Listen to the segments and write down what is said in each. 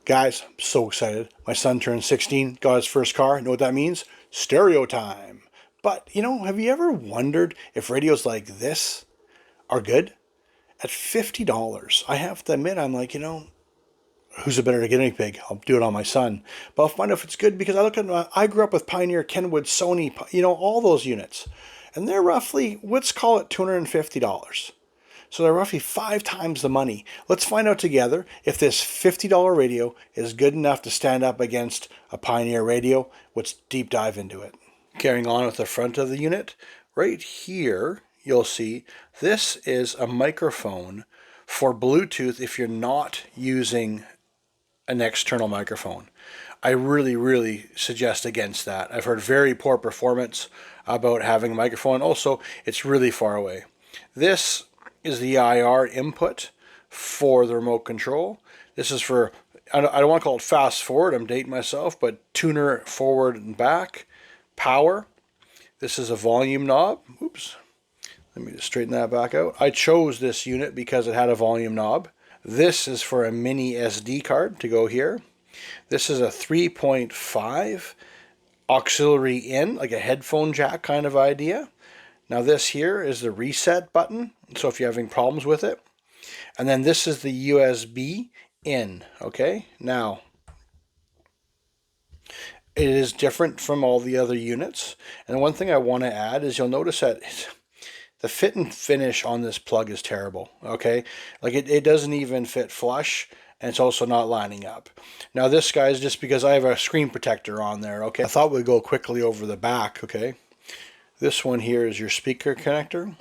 Guys, I'm so excited. My son turned 16, got his first car. Know what that means? Stereo time. But, have you ever wondered if radios like this are good? At $50, I have to admit, I'm like, who's a better guinea pig? I'll do it on my son. But I'll find out if it's good because I grew up with Pioneer, Kenwood, Sony, all those units. And they're roughly, let's call it $250. So they're roughly 5 times the money. Let's find out together if this $50 radio is good enough to stand up against a Pioneer radio. Let's deep dive into it. Carrying on with the front of the unit, right here you'll see this is a microphone for Bluetooth if you're not using an external microphone. I really suggest against that. I've heard very poor performance about having a microphone. Also, it's really far away. This is the IR input for the remote control. This is for, I don't want to call it fast forward, I'm dating myself, but tuner forward and back. Power. This is a volume knob. Oops. Let me just straighten that back out. I chose this unit because it had a volume knob. This is for a mini SD card to go here. This is a 3.5 auxiliary in, like a headphone jack kind of idea. Now this here is the reset button, so if you're having problems with it. And then this is the USB in, okay? Now, it is different from all the other units. And one thing I want to add is you'll notice that the fit and finish on this plug is terrible, okay? Like it doesn't even fit flush, and it's also not lining up. Now this guy is just because I have a screen protector on there, okay? I thought we'd go quickly over the back, okay? This one here is your speaker connector.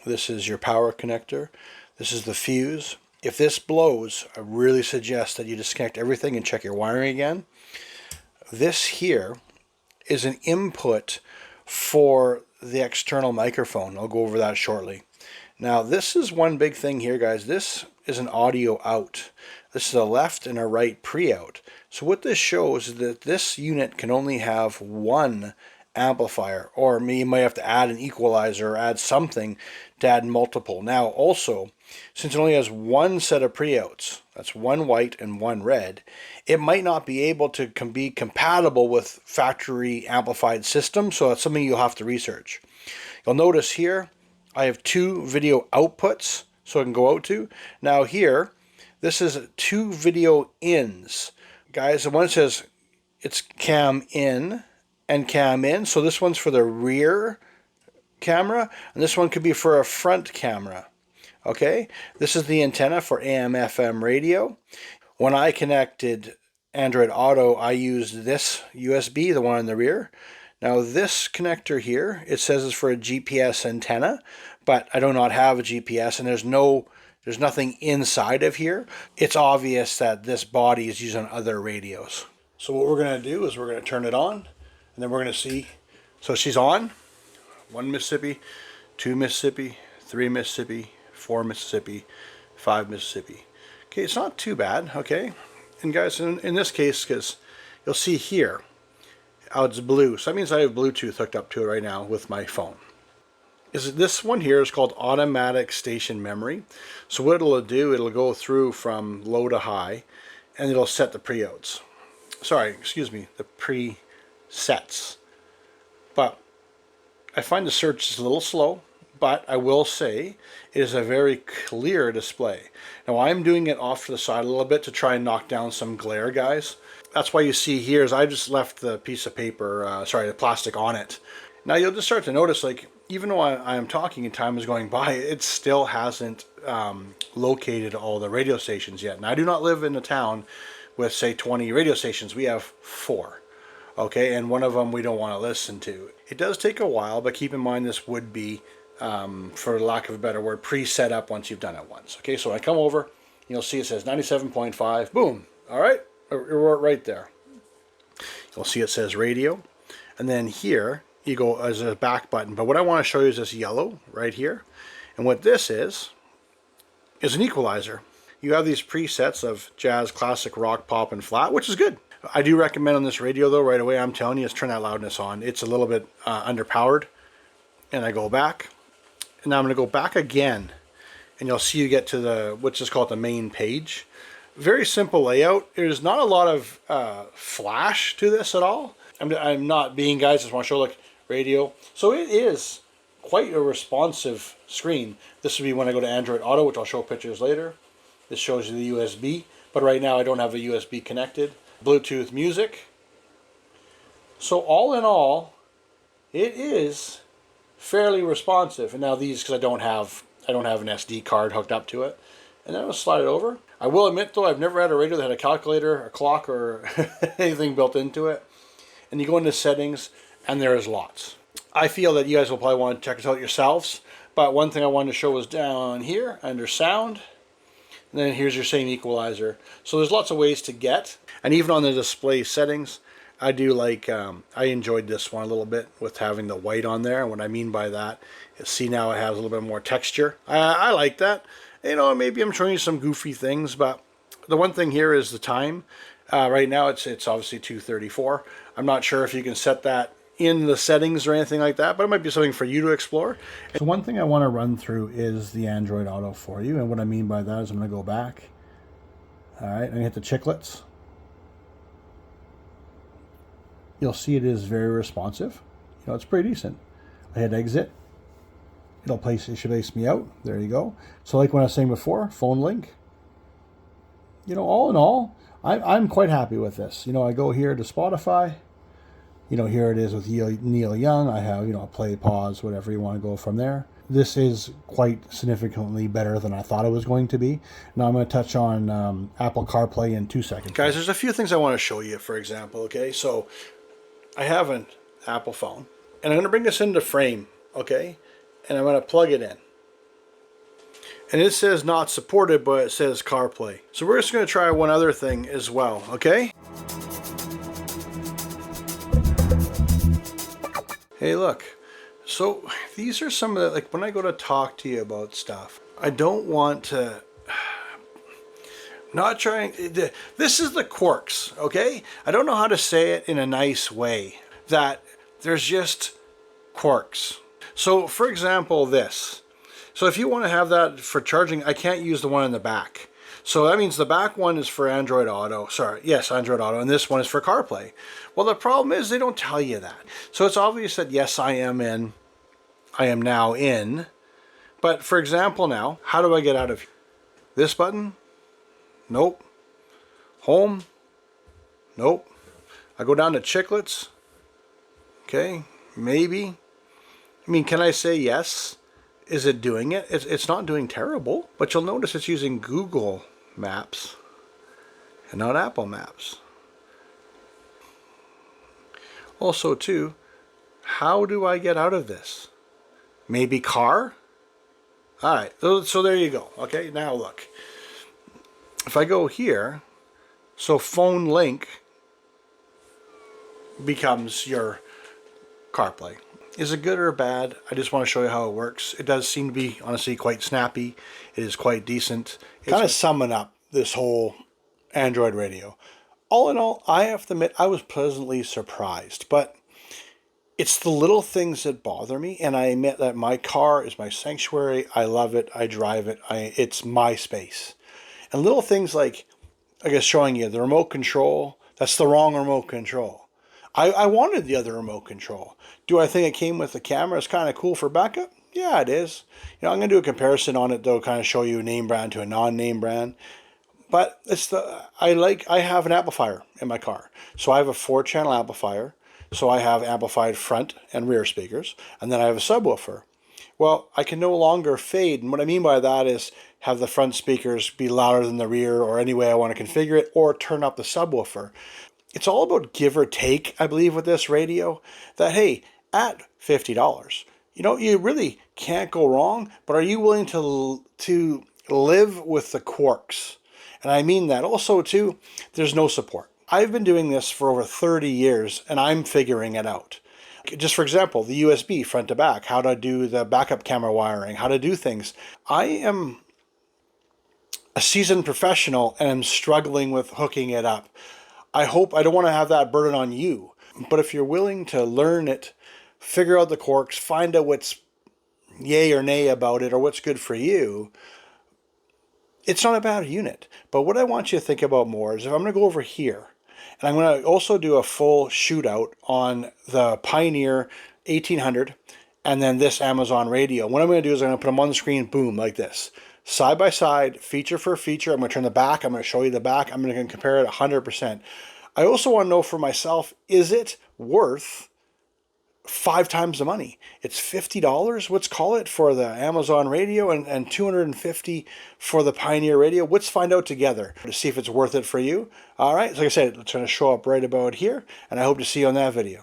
This is your power connector. This is the fuse. If this blows, I really suggest that you disconnect everything and check your wiring again. This here is an input for the external microphone. I'll go over that shortly. Now this is one big thing here, guys. This is an audio out. This is a left and a right pre-out. So what this shows is that this unit can only have one amplifier, or you might have to add an equalizer or add something to add multiple. Now also, since it only has one set of pre-outs, that's one white and one red, it might not be able to be compatible with factory amplified systems, so that's something you'll have to research. You'll notice here I have 2 video outputs so I can go out to. Now here, this is 2 video ins. Guys, the one says it's cam in and cam in, so this one's for the rear camera, and this one could be for a front camera. Okay, this is the antenna for AM/FM radio. When I connected Android Auto, I used this USB, the one in the rear. Now this connector here, it says it's for a GPS antenna, but I do not have a GPS, and there's nothing inside of here. It's obvious that this body is used on other radios. So what we're going to do is we're going to turn it on, and then we're going to see. So she's on. 1 Mississippi, 2 Mississippi, 3 Mississippi, 4 Mississippi, 5 Mississippi. Okay, it's not too bad, okay? And guys, in this case, because you'll see here, how it's blue. So that means I have Bluetooth hooked up to it right now with my phone. This one here is called automatic station memory. So what it'll do, it'll go through from low to high, and it'll set the pre-outs. Sorry, excuse me, the presets. But I find the search is a little slow, but I will say it is a very clear display. Now I'm doing it off to the side a little bit to try and knock down some glare, guys. That's why you see here is I just left the piece of paper, the plastic on it. Now you'll just start to notice, like, even though I am talking and time is going by, it still hasn't located all the radio stations yet. And I do not live in a town with, say, 20 radio stations. We have 4. Okay, and one of them we don't want to listen to. It does take a while, but keep in mind this would be, for lack of a better word, pre-set up once you've done it once. Okay, so I come over, you'll see it says 97.5, boom, all right, we're right there. You'll see it says radio, and then here you go as a back button, but what I want to show you is this yellow right here, and what this is an equalizer. You have these presets of jazz, classic, rock, pop, and flat, which is good. I do recommend on this radio though, right away, I'm telling you, is turn that loudness on. It's a little bit underpowered. And I go back. And now I'm going to go back again. And you'll see you get to the, which is called the main page. Very simple layout. There's not a lot of flash to this at all. I'm not being, guys, just want to show like radio. So it is quite a responsive screen. This would be when I go to Android Auto, which I'll show pictures later. This shows you the USB, but right now I don't have a USB connected. Bluetooth music. So all in all, it is fairly responsive. And now these, because I don't have an SD card hooked up to it. And then I'll slide it over. I will admit though, I've never had a radio that had a calculator, a clock, or anything built into it. And you go into settings, and there is lots. I feel that you guys will probably want to check this out yourselves. But one thing I wanted to show was down here under sound. And then here's your same equalizer. So there's lots of ways to get. And even on the display settings, I do like, I enjoyed this one a little bit with having the white on there. And what I mean by that is, see now it has a little bit more texture. I like that. You know, maybe I'm showing you some goofy things, but the one thing here is the time. Right now it's obviously 2:34. I'm not sure if you can set that in the settings or anything like that, but it might be something for you to explore. So one thing I want to run through is the Android Auto for you. And what I mean by that is I'm going to go back. All right, I'm going to hit the chiclets. You'll see it is very responsive. You know, it's pretty decent. I hit exit. It should place me out. There you go. So like when I was saying before, phone link. You know, all in all, I'm quite happy with this. You know, I go here to Spotify. You know, here it is with Neil Young. I have, you know, a play, pause, whatever you want to go from there. This is quite significantly better than I thought it was going to be. Now I'm going to touch on Apple CarPlay in 2 seconds. Guys, there's a few things I want to show you, for example, okay? So I have an Apple phone, and I'm going to bring this into frame, okay? And I'm going to plug it in. And it says not supported, but it says CarPlay. So we're just going to try one other thing as well, okay? Hey, look. So these are some of the, like when I go to talk to you about stuff, I don't want to, not trying, this is the quirks, okay? I don't know how to say it in a nice way, that there's just quirks. So for example, this. So if you want to have that for charging, I can't use the one in the back. So that means the back one is for Android Auto. Sorry, yes, Android Auto. And this one is for CarPlay. Well, the problem is they don't tell you that. So it's obvious that yes, I am now in. But for example now, how do I get out of here? This button? Nope. Home? Nope. I go down to chiclets. Okay, maybe. I mean, can I say yes? Is it doing it? It's not doing terrible, but you'll notice it's using Google Maps and not Apple Maps. Also too, how do I get out of this? Maybe car? Alright, so there you go. Okay, now look. If I go here, so phone link becomes your CarPlay. Is it good or bad? I just want to show you how it works. It does seem to be, honestly, quite snappy. It is quite decent. Kind of summing up this whole Android radio. All in all, I have to admit, I was pleasantly surprised. But it's the little things that bother me. And I admit that my car is my sanctuary. I love it. I drive it. It's my space. And little things like, I guess, showing you the remote control. That's the wrong remote control. I wanted the other remote control. Do I think it came with the camera? It's kind of cool for backup? Yeah, it is. You know, I'm going to do a comparison on it, though, kind of show you a name brand to a non-name brand. But it's I have an amplifier in my car. So I have a 4-channel amplifier. So I have amplified front and rear speakers. And then I have a subwoofer. Well, I can no longer fade. And what I mean by that is have the front speakers be louder than the rear, or any way I want to configure it, or turn up the subwoofer. It's all about give or take, I believe, with this radio. That, hey, at $50, you know, you really can't go wrong. But are you willing to live with the quirks? And I mean that. Also, too, there's no support. I've been doing this for over 30 years, and I'm figuring it out. Just for example, the USB front to back, how to do the backup camera wiring, how to do things. I am a seasoned professional, and I'm struggling with hooking it up. I don't want to have that burden on you. But if you're willing to learn it, figure out the quirks, find out what's yay or nay about it, or what's good for you, it's not a bad unit. But what I want you to think about more is if I'm going to go over here, and I'm going to also do a full shootout on the Pioneer 1800 and then this Amazon radio. What I'm going to do is I'm going to put them on the screen, boom, like this. Side by side, feature for feature. I'm going to turn the back. I'm going to show you the back. I'm going to compare it 100%. I also want to know for myself, is it worth 5 times the money? It's $50, let's call it, for the Amazon radio and $250 for the Pioneer radio. Let's find out together to see if it's worth it for you. All right, like I said, it's going to show up right about here, and I hope to see you on that video.